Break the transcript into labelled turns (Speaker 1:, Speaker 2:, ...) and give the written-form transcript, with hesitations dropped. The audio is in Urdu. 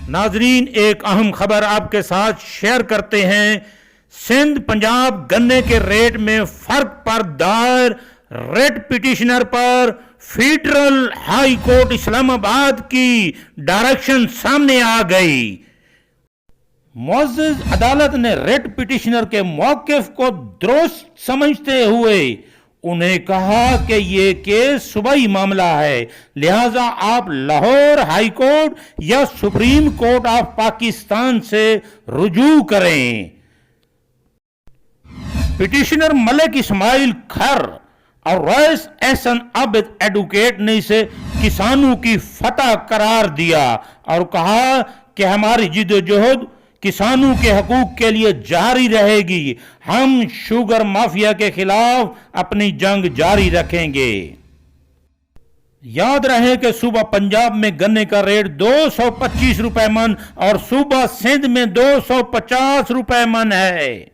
Speaker 1: ناظرین ایک اہم خبر آپ کے ساتھ شیئر کرتے ہیں۔ سندھ پنجاب گنے کے ریٹ میں فرق پر دائر ریٹ پٹیشنر پر فیڈرل ہائی کورٹ اسلام آباد کی ڈائریکشن سامنے آ گئی۔ معزز عدالت نے ریٹ پٹیشنر کے موقف کو درست سمجھتے ہوئے انہیں کہا کہ یہ کیس صوبائی معاملہ ہے، لہذا آپ لاہور ہائی کورٹ یا سپریم کورٹ آف پاکستان سے رجوع کریں۔ پٹیشنر ملک اسماعیل کھر اور رئیس احسن عابد ایڈوکیٹ نے اسے کسانوں کی فتح قرار دیا اور کہا کہ ہماری جدوجہد کسانوں کے حقوق کے لیے جاری رہے گی، ہم شوگر مافیا کے خلاف اپنی جنگ جاری رکھیں گے۔ یاد رہے کہ صوبہ پنجاب میں گنے کا ریٹ 225 روپے من اور صوبہ سندھ میں 250 روپے من ہے۔